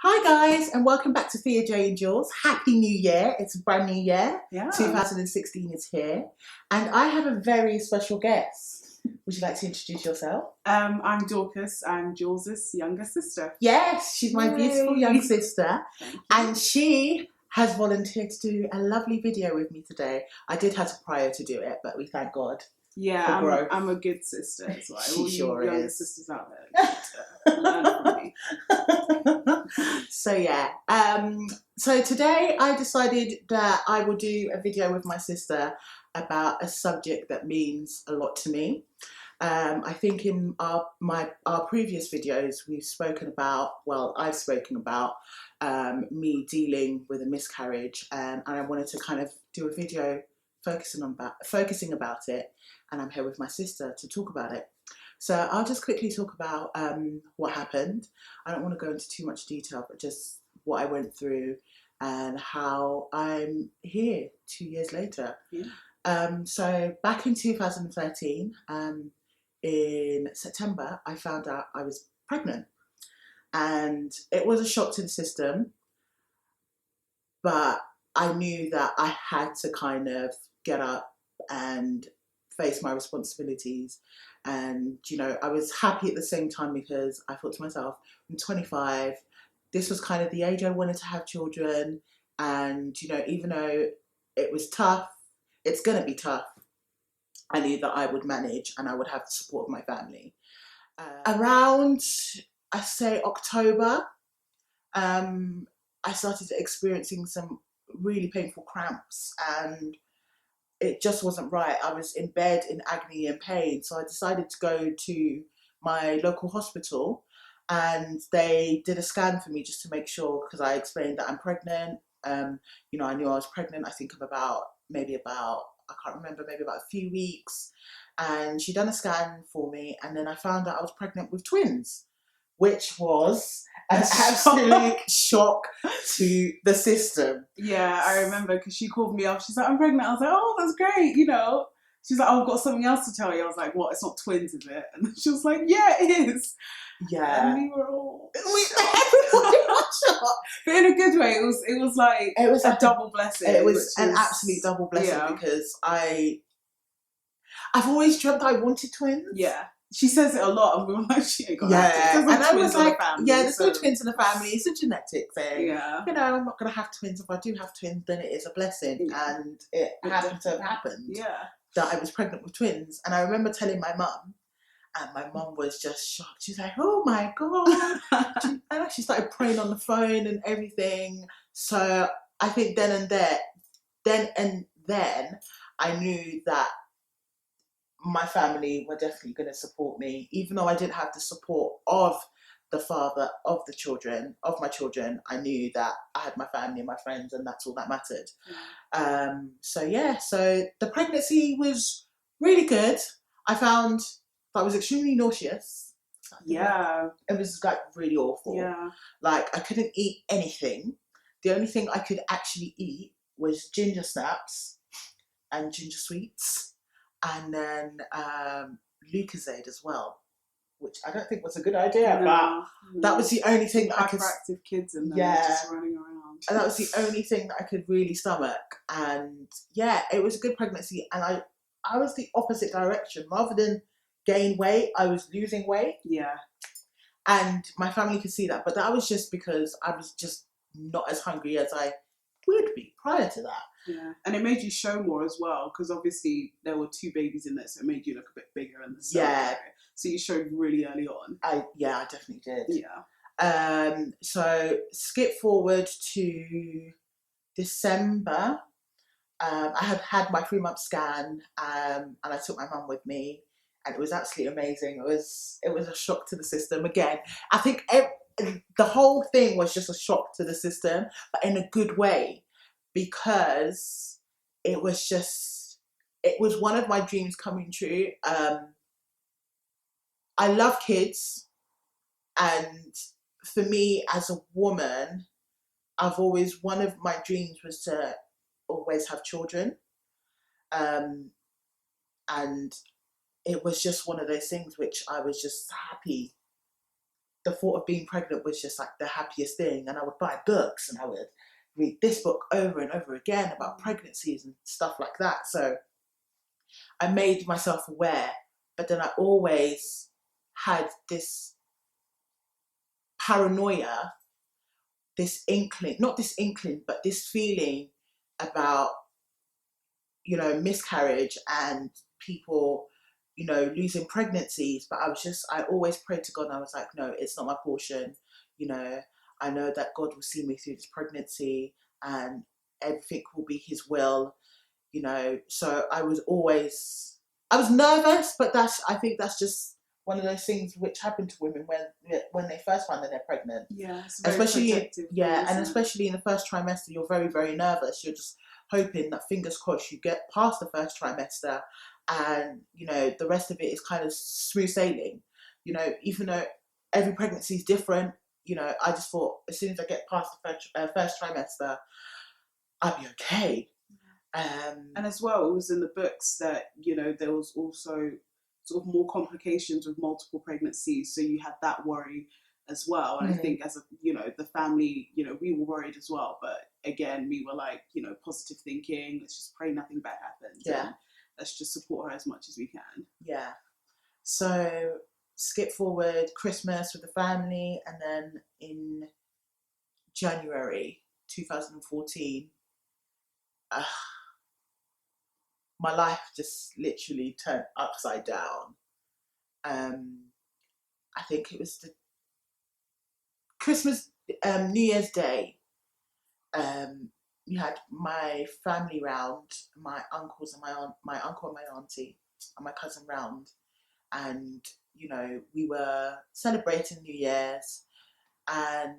Hi guys, and welcome back to Thea J and Jules. Happy New Year. It's a brand new year. Yeah. 2016 is here. And I have a very special guest. Would you like to introduce yourself? I'm Dorcas. I'm Julez's younger sister. Yes, she's my beautiful young sister. And she has volunteered to do a lovely video with me today. I did have to prior to do it, but we thank God. Yeah, I'm a good sister as well. She all sure you younger is. sisters out there learn from me. So yeah, so today I decided that I will do a video with my sister about a subject that means a lot to me. I think in our previous videos we've spoken about, well, I've spoken about me dealing with a miscarriage, and I wanted to kind of do a video focusing about it, and I'm here with my sister to talk about it. So I'll just quickly talk about what happened. I don't want to go into too much detail, but just what I went through and how I'm here 2 years later. Yeah. So back in 2013, in September, I found out I was pregnant. And it was a shock to the system, but I knew that I had to kind of get up and face my responsibilities. And, you know, I was happy at the same time because I thought to myself, I'm 25, this was kind of the age I wanted to have children. And, you know, even though it was tough, it's going to be tough, I knew that I would manage and I would have the support of my family. Around, I say October, I started experiencing some really painful cramps and it just wasn't right. I was in bed in agony and pain. So I decided to go to my local hospital and they did a scan for me just to make sure, because I explained that I'm pregnant. You know, I knew I was pregnant, I think of maybe about a few weeks. And she done a scan for me and then I found out I was pregnant with twins, which was an absolute shock to the system. Yeah, I remember because she called me up. She's like, I'm pregnant. I was like, oh, that's great, you know. She's like, oh, I've got something else to tell you. I was like, what? It's not twins, is it? And she was like, yeah, it is. Yeah. And we were all everybody was shocked. But in a good way. It was like a double blessing. It was an absolute double blessing because I've always dreamt I wanted twins. Yeah. She says it a lot, and we were like, she ain't got that. And I was like, yeah, there's no twins in the family. It's a genetic thing. Yeah. You know, I'm not going to have twins. If I do have twins, then it is a blessing. Yeah. And it happened to have happened. Yeah. That I was pregnant with twins. And I remember telling my mum, and my mum was just shocked. She's like, oh my God. And she started praying on the phone and everything. So I think then and then, I knew that my family were definitely going to support me, even though I didn't have the support of the father of my children. I knew that I had my family and my friends, and that's all that mattered. So the pregnancy was really good. I found that I was extremely nauseous. Yeah. It was like really awful. Yeah. Like I couldn't eat anything. The only thing I could actually eat was ginger snaps and ginger sweets. And then Lucozade as well, which I don't think was a good idea, but that was the only thing that I could. Hyperactive kids in there just running around. And that was the only thing that I could really stomach. And yeah, it was a good pregnancy. And I was the opposite direction. Rather than gain weight, I was losing weight. Yeah. And my family could see that, but that was just because I was just not as hungry as I would be prior to that. Yeah, and it made you show more as well, because obviously there were 2 babies in there, so it made you look a bit bigger in the cell area. So you showed really early on. I definitely did. Yeah. So skip forward to December. I had my 3-month scan, and I took my mum with me, and it was absolutely amazing. It was a shock to the system again. I think the whole thing was just a shock to the system, but in a good way. Because it was one of my dreams coming true. I love kids, and for me as a woman, one of my dreams was to always have children. And it was just one of those things which I was just happy the thought of being pregnant was just like the happiest thing. And I would buy books and I would read this book over and over again about pregnancies and stuff like that. So I made myself aware, but then I always had this paranoia, this inkling, not this inkling, but this feeling about, you know, miscarriage and people, you know, losing pregnancies. But I always prayed to God and I was like, no, it's not my portion. You know, I know that God will see me through this pregnancy and everything will be his will, you know. So I was nervous, but I think that's just one of those things which happen to women when they first find that they're pregnant. Yeah, it's very protective. And especially in the first trimester, you're very, very nervous. You're just hoping that, fingers crossed, you get past the first trimester, and you know the rest of it is kind of smooth sailing. You know, even though every pregnancy is different, you know, I just thought as soon as I get past the first trimester, I'll be okay. And as well, it was in the books that, you know, there was also sort of more complications with multiple pregnancies, so you had that worry as well. And I think as a, you know, the family, you know, we were worried as well, but again, we were like, you know, positive thinking, let's just pray nothing bad happens. Yeah. And let's just support her as much as we can. Yeah. So skip forward Christmas with the family, and then in January 2014, my life just literally turned upside down. I think it was the Christmas, New Year's Day. We had my family round, my uncles and my uncle and my auntie and my cousin round, and you know we were celebrating New Year's, and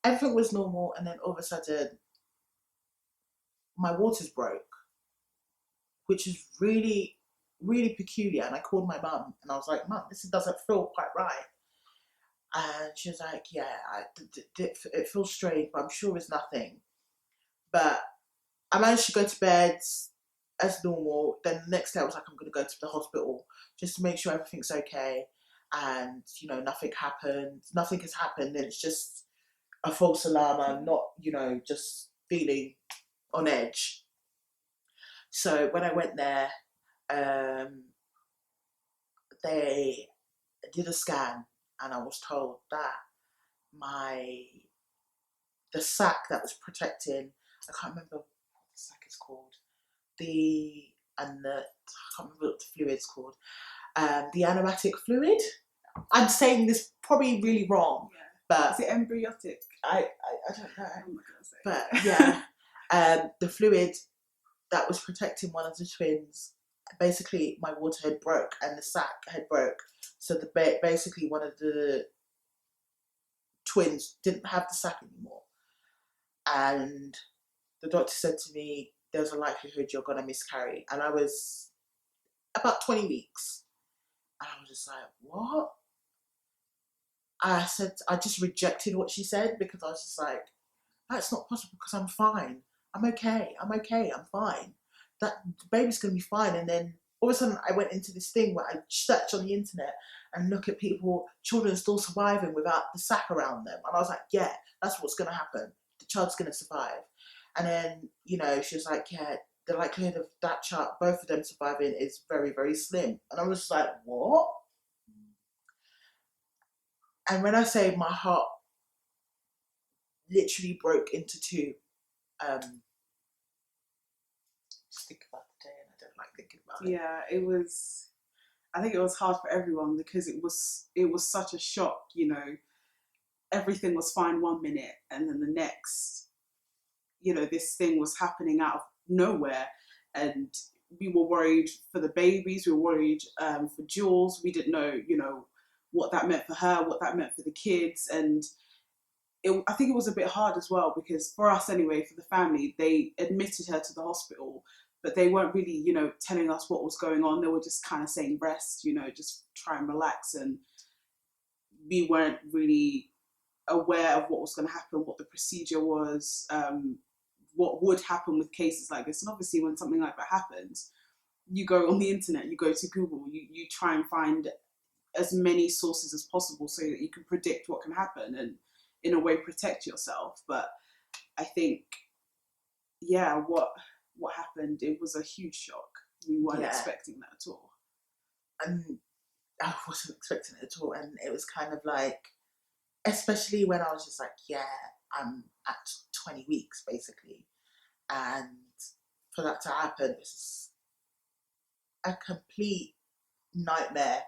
everything was normal. And then all of a sudden, my waters broke, which is really, really peculiar. And I called my mum and I was like, "Mum, this doesn't feel quite right." And she was like, "Yeah, it feels strange, but I'm sure it's nothing." But I managed to go to bed as normal. Then the next day I was like, I'm going to go to the hospital just to make sure everything's okay. And, you know, nothing happened. Nothing has happened. And it's just a false alarm. I'm not, you know, just feeling on edge. So when I went there, they did a scan and I was told that the sac that was protecting, I can't remember what the sac is called, I can't remember what the fluid's called, the aromatic fluid. I'm saying this probably really wrong, but is it embryotic? I don't know. I'm not gonna say. But yeah, the fluid that was protecting one of the twins, basically my water had broke and the sac had broke, so basically one of the twins didn't have the sac anymore, and the doctor said to me, "There's a likelihood you're gonna miscarry," and I was about 20 weeks. And I was just like, what? I just rejected what she said because I was just like, that's not possible because I'm fine. I'm okay. I'm fine. That baby's going to be fine. And then all of a sudden I went into this thing where I search on the internet and look at children still surviving without the sac around them. And I was like, yeah, that's what's going to happen. The child's going to survive. And then, you know, she was like, yeah, the likelihood of that child, both of them surviving is very, very slim. And I was just like, what? And when I say my heart literally broke into two, just think about the day, and I don't like thinking about it. Yeah, I think it was hard for everyone because it was such a shock, you know. Everything was fine one minute and then the next, you know, this thing was happening out of nowhere, and we were worried for the babies, we were worried for Julez. We didn't know, you know, what that meant for her, what that meant for the kids. And I think it was a bit hard as well because for us anyway, for the family, they admitted her to the hospital, but they weren't really, you know, telling us what was going on. They were just kind of saying rest, you know, just try and relax. And we weren't really aware of what was going to happen, what the procedure was, what would happen with cases like this. And obviously when something like that happens, you go on the internet, you go to Google, you try and find as many sources as possible so that you can predict what can happen and in a way protect yourself. But I think, yeah, what happened, it was a huge shock. We weren't Yeah. expecting that at all. And I wasn't expecting it at all. And it was kind of like, especially when I was just like, yeah, I'm at 20 weeks basically. And for that to happen, it's a complete nightmare.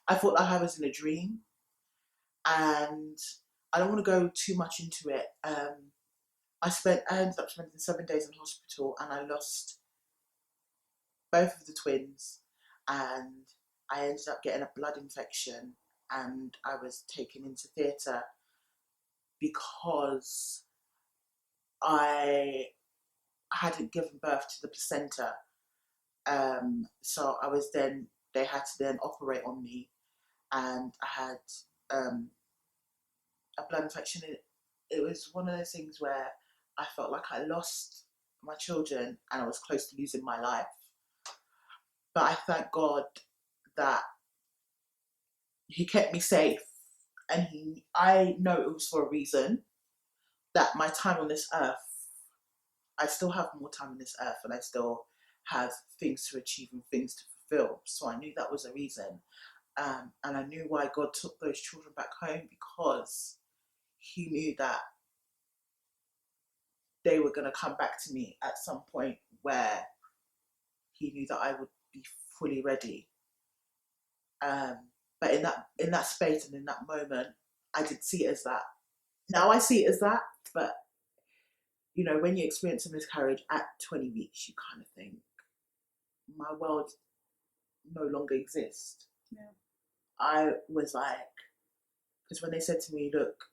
I thought like I was in a dream. And I don't want to go too much into it. I ended up spending 7 days in hospital, and I lost both of the twins, and I ended up getting a blood infection, and I was taken into theatre because I hadn't given birth to the placenta. So I was then, they had to then operate on me, and I had a blood infection. It was one of those things where I felt like I lost my children and I was close to losing my life. But I thank God that He kept me safe, and I know it was for a reason. That my time on this earth, I still have more time on this earth, and I still have things to achieve and things to fulfill. So I knew that was a reason, and I knew why God took those children back home, because He knew that they were going to come back to me at some point where He knew that I would be fully ready. But in that space and in that moment, I did see it as that. Now I see it as that, but when you experience a miscarriage at 20 weeks, you kind of think, my world no longer exists. Yeah. I was like, because when they said to me, look,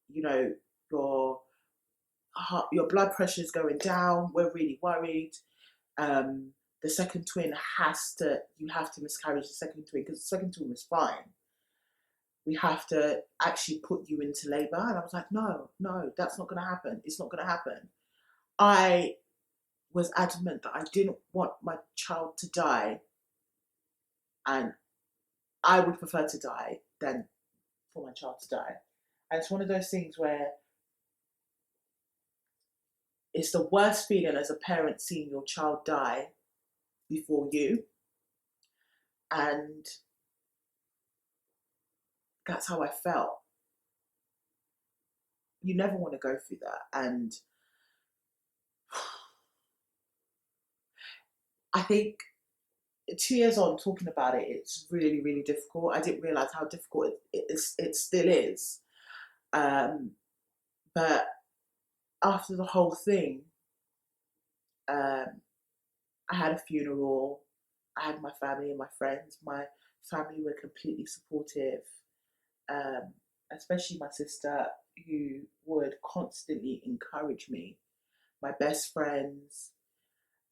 your your blood pressure is going down, we're really worried. The second twin you have to miscarriage the second twin, because the second twin was fine. We have to actually put you into labour. And I was like, no, that's not going to happen. It's not going to happen. I was adamant that I didn't want my child to die. And I would prefer to die than for my child to die. And it's one of those things where it's the worst feeling as a parent, seeing your child die before you. And that's how I felt. You never want to go through that. And I think 2 years on talking about it, it's really, really difficult. I didn't realise how difficult it still is. But after the whole thing, I had a funeral. I had my family and my friends. My family were completely supportive, especially my sister, who would constantly encourage me. My best friends,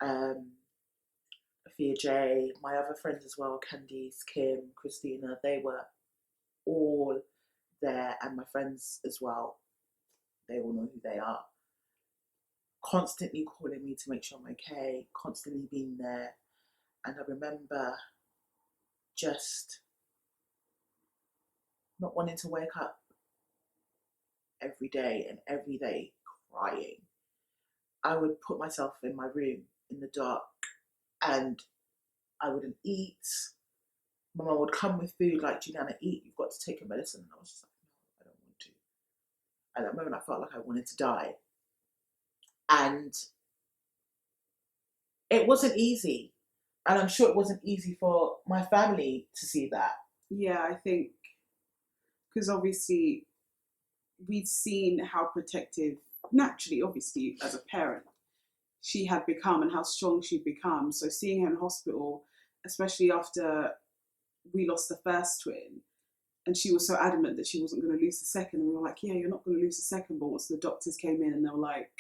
Afia J, my other friends as well, Candice, Kim, Christina, they were all there, and my friends as well, they all know who they are. Constantly calling me to make sure I'm okay, constantly being there. And I remember just not wanting to wake up every day and every day crying. I would put myself in my room in the dark, and I wouldn't eat. My mum would come with food like, Juliana, eat, you've got to take your medicine. And I was just like, no, I don't want to. At that moment, I felt like I wanted to die. And it wasn't easy. And I'm sure it wasn't easy for my family to see that. Yeah, I think, because obviously we'd seen how protective, naturally, obviously, as a parent, she had become and how strong she'd become. So seeing her in hospital, especially after we lost the first twin, and she was so adamant that she wasn't going to lose the second, and we were like, yeah, you're not going to lose the second. But once the doctors came in and they were like,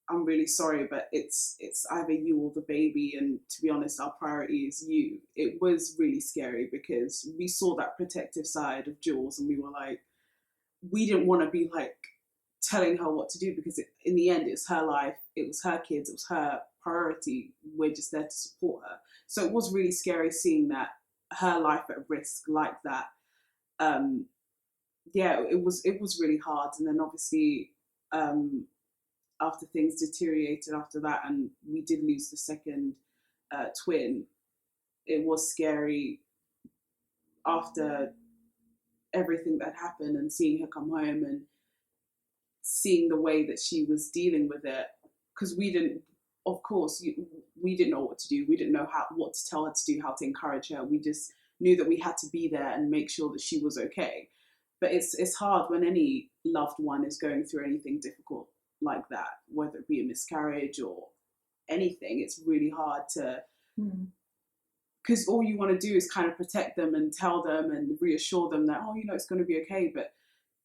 I'm really sorry, but it's either you or the baby, and to be honest, our priority is you. It was really scary because we saw that protective side of Jules, and we were like, we didn't want to be like telling her what to do, because in the end, it's her life, it was her kids, it was her priority. We're just there to support her. So it was really scary seeing that her life at risk like that. Yeah, it was really hard. And then obviously, after things deteriorated after that, and we did lose the second twin, it was scary after everything that happened and seeing her come home and seeing the way that she was dealing with it, because we didn't, of course, we didn't know what to do. We didn't know what to tell her to do, how to encourage her. We just knew that we had to be there and make sure that she was okay. But it's hard when any loved one is going through anything difficult like that, whether it be a miscarriage or anything. It's really hard to, because all you want to do is kind of protect them and tell them and reassure them that, oh, you know, it's going to be okay. But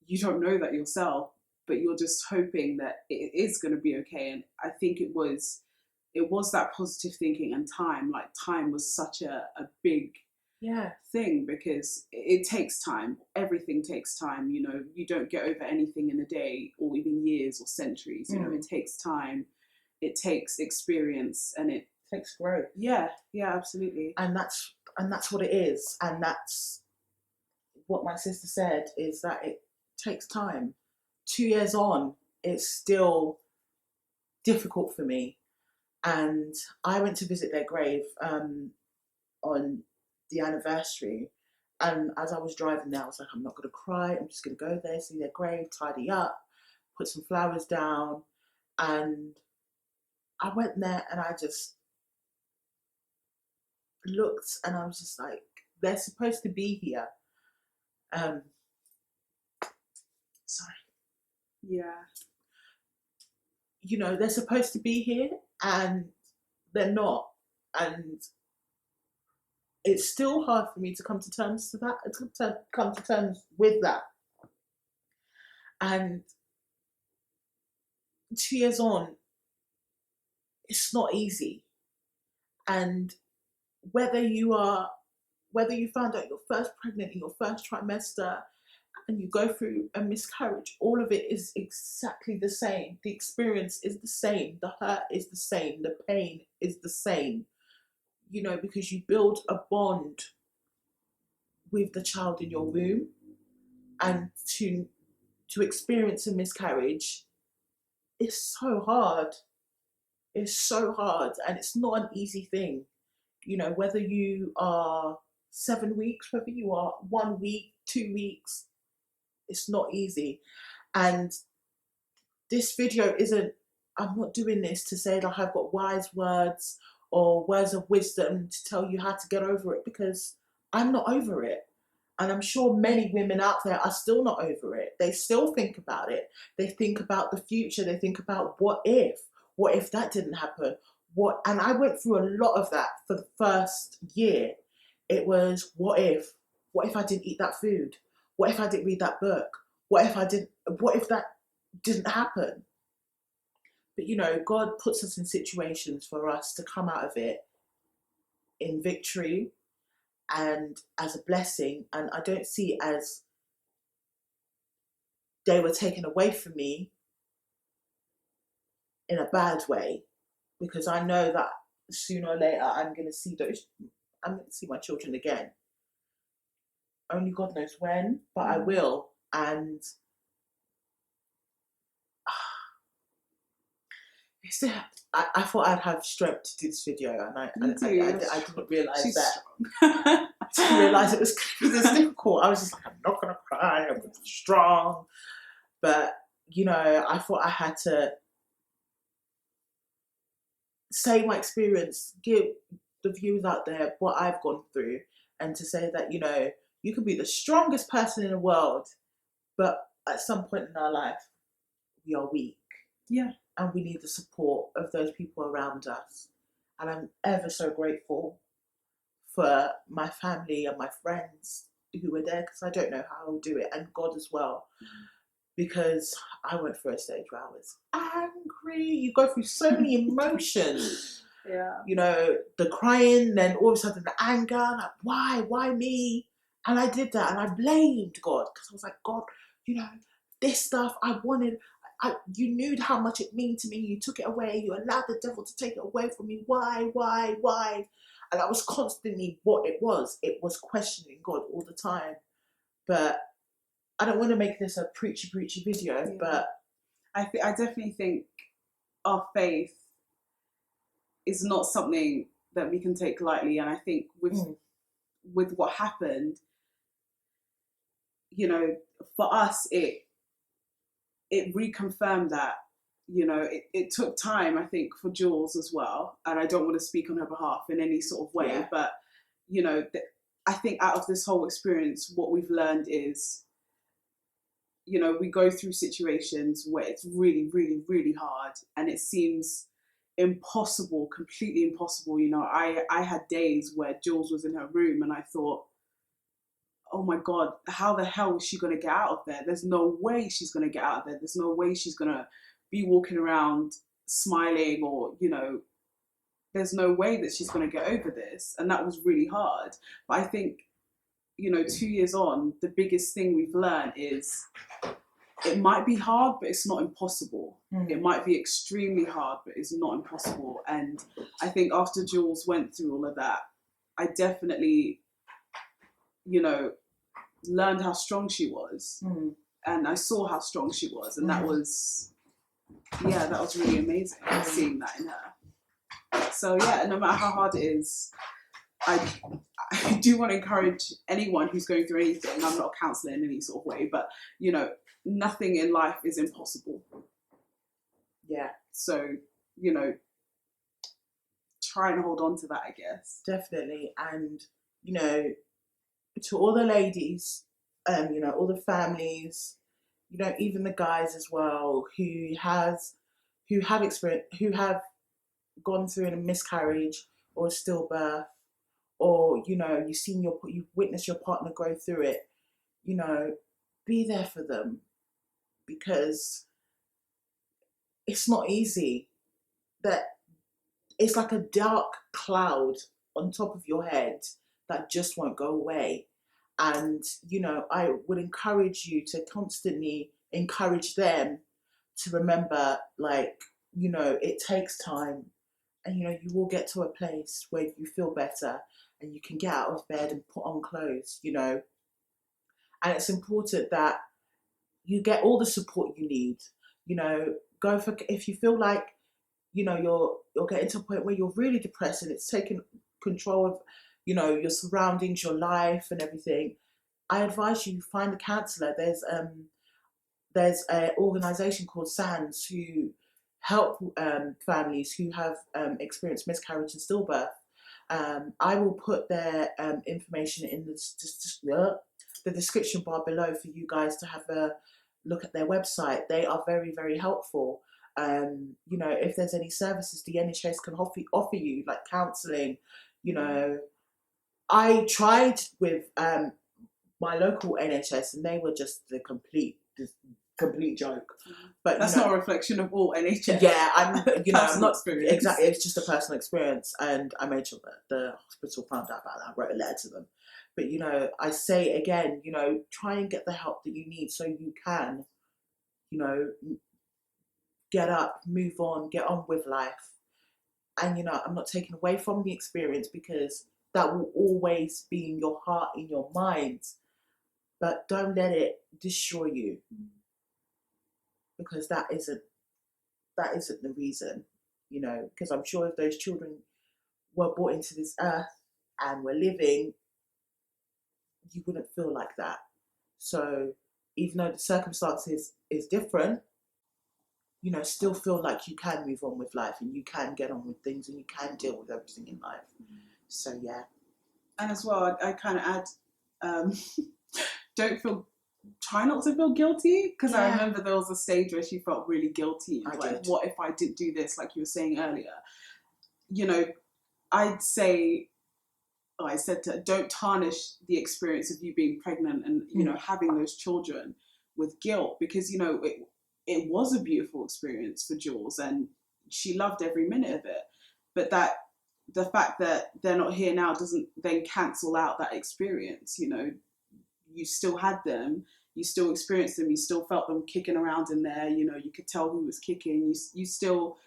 you don't know that yourself, but you're just hoping that it is going to be okay. And I think it was that positive thinking, and time. Like, time was such a big thing, because it takes time. Everything takes time. You know, you don't get over anything in a day or even years or centuries. You know, it takes time, it takes experience, and it takes growth. Yeah, absolutely. And that's what it is. And that's what my sister said, is that it takes time. 2 years on, it's still difficult for me. And I went to visit their grave on the anniversary. And as I was driving there, I was like, I'm not going to cry. I'm just going to go there, see their grave, tidy up, put some flowers down. And I went there and I just looked and I was just like, they're supposed to be here. Sorry. Yeah. You know, they're supposed to be here and they're not. And it's still hard for me to come to terms with that. And 2 years on, it's not easy. And whether you found out you're first pregnant in your first trimester and you go through a miscarriage, all of it is exactly the same. The experience is the same. The hurt is the same. The pain is the same. You know, because you build a bond with the child in your womb, and to experience a miscarriage is so hard. It's so hard, and it's not an easy thing. You know, whether you are 7 weeks, whether you are 1 week, 2 weeks, it's not easy. And this video isn't, I'm not doing this to say that I've got wise words or words of wisdom to tell you how to get over it, because I'm not over it. And I'm sure many women out there are still not over it. They still think about it. They think about the future. They think about what if that didn't happen? And I went through a lot of that for the first year. It was, what if I didn't eat that food? What if I didn't read that book? What if that didn't happen? But you know, God puts us in situations for us to come out of it in victory and as a blessing. And I don't see it as they were taken away from me in a bad way, because I know that sooner or later I'm going to see my children again. Only God knows when, but I will. And I thought I'd have strength to do this video, and I didn't realise that. I didn't realise it was going to be this difficult. I was just like, I'm not going to cry, I'm going to be strong. But, you know, I thought I had to say my experience, give the viewers out there what I've gone through, and to say that, you know, you can be the strongest person in the world, but at some point in our life, we are weak. Yeah. And we need the support of those people around us. And I'm ever so grateful for my family and my friends who were there, because I don't know how I'll do it, and God as well. Because I went through a stage where I was angry. You go through so many emotions. Yeah. You know, the crying, then all of a sudden the anger, like, why me? And I did that, and I blamed God, because I was like, God, you know, this stuff I wanted, you knew how much it meant to me. You took it away. You allowed the devil to take it away from me. Why? And that was constantly what it was. It was questioning God all the time. But I don't want to make this a preachy video, but I definitely think our faith is not something that we can take lightly. And I think with what happened, you know, for us, it reconfirmed that, you know, it took time, I think, for Julez as well. And I don't want to speak on her behalf in any sort of way, but, you know, I think out of this whole experience, what we've learned is, you know, we go through situations where it's really, really, really hard and it seems impossible, completely impossible. You know, I had days where Julez was in her room and I thought, oh my God, how the hell is she going to get out of there? There's no way she's going to get out of there. There's no way she's going to be walking around smiling, or, you know, there's no way that she's going to get over this. And that was really hard. But I think, you know, 2 years on, the biggest thing we've learned is it might be hard, but it's not impossible. It might be extremely hard, but it's not impossible. And I think after Julez went through all of that, I definitely, you know, learned how strong she was. And I saw how strong she was. And that was, that was really amazing, seeing that in her. So yeah, no matter how hard it is, I do want to encourage anyone who's going through anything. I'm not a counsellor in any sort of way, but, you know, nothing in life is impossible. Yeah. So, you know, try and hold on to that, I guess. Definitely. And, you know, to all the ladies, you know, all the families, you know, even the guys as well, who have gone through a miscarriage or a stillbirth, or, you know, you've witnessed your partner go through it, you know, be there for them, because it's not easy. That it's like a dark cloud on top of your head that just won't go away. And, you know, I would encourage you to constantly encourage them to remember, like, you know, it takes time, and, you know, you will get to a place where you feel better and you can get out of bed and put on clothes, you know. And it's important that you get all the support you need. You know, if you feel like, you know, you're getting to a point where you're really depressed and it's taking control of, you know, your surroundings, your life and everything, I advise you find a counsellor. There's an organisation called SANS who help families who have experienced miscarriage and stillbirth. I will put their information in the description bar below for you guys to have a look at their website. They are very, very helpful. You know, if there's any services the NHS can offer you, like counselling, you know, I tried with my local NHS and they were just a complete joke. But that's, you know, not a reflection of all NHS. Yeah, I'm not experience. Exactly. It's just a personal experience, and I made sure that the hospital found out about that. I wrote a letter to them. But, you know, I say again, you know, try and get the help that you need so you can, you know, get up, move on, get on with life. And, you know, I'm not taking away from the experience, because that will always be in your heart, in your mind. But don't let it destroy you, because that isn't the reason, you know, because I'm sure if those children were brought into this earth and were living, you wouldn't feel like that. So even though the circumstances is different, you know, still feel like you can move on with life and you can get on with things and you can deal with everything in life. So yeah. And as well, I kind of add, try not to feel guilty, because I remember there was a stage where she felt really guilty. Like, what if I didn't do this, like you were saying earlier? You know, I said to her, don't tarnish the experience of you being pregnant and, you know, having those children with guilt, because, you know, it was a beautiful experience for Julez and she loved every minute of it. But the fact that they're not here now doesn't then cancel out that experience. You know, you still had them, you still experienced them. You still felt them kicking around in there. You know, you could tell who was kicking. You still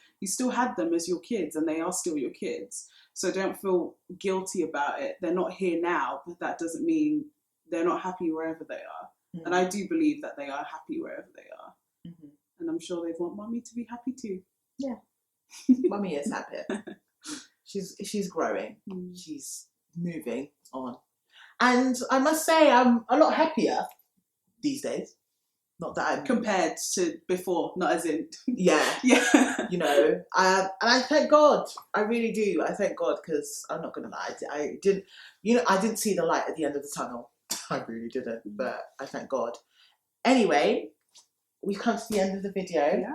had them as your kids, and they are still your kids. So don't feel guilty about it. They're not here now, but that doesn't mean they're not happy wherever they are. Mm-hmm. And I do believe that they are happy wherever they are. Mm-hmm. And I'm sure they want Mummy to be happy too. Yeah. Mummy is happy. She's growing. She's moving on. And I must say, I'm a lot happier these days. Not that I'm... Compared to before, not as in... Yeah. Yeah. You know, and I thank God. I really do. I thank God, because I'm not going to lie. I didn't see the light at the end of the tunnel. I really didn't, but I thank God. Anyway, we've come to the end of the video. Yeah.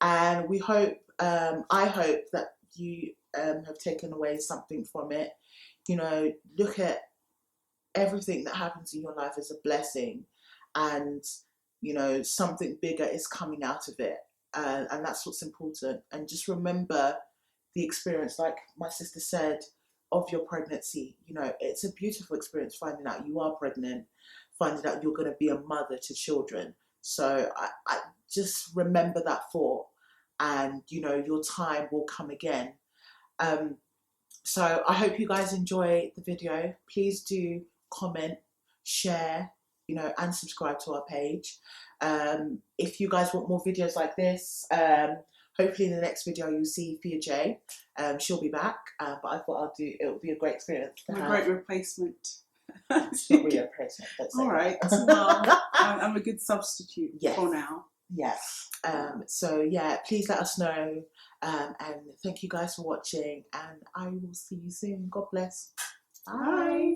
And we hope, I hope that you have taken away something from it. You know, look at everything that happens in your life as a blessing, and you know, something bigger is coming out of it, and that's what's important. And just remember the experience, like my sister said, of your pregnancy. You know, it's a beautiful experience finding out you are pregnant, finding out you're going to be a mother to children. So I just remember that thought, and you know, your time will come again. So I hope you guys enjoy the video. Please do comment, share, you know, and subscribe to our page. If you guys want more videos like this, hopefully in the next video you'll see Fia J. She'll be back, but I thought it would be a great experience. A great replacement. She'll be a replacement. All right. Well, I'm a good substitute for now. Yes. So yeah, please let us know. And thank you guys for watching, and I will see you soon. God bless. Bye.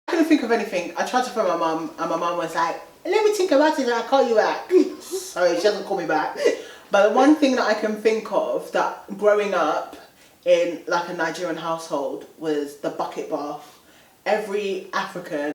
I couldn't think of anything. I tried to phone my mum, and my mum was like, let me think about it and I'll call you back. Sorry, she doesn't call me back. But the one thing that I can think of, that growing up in like a Nigerian household, was the bucket bath. Every African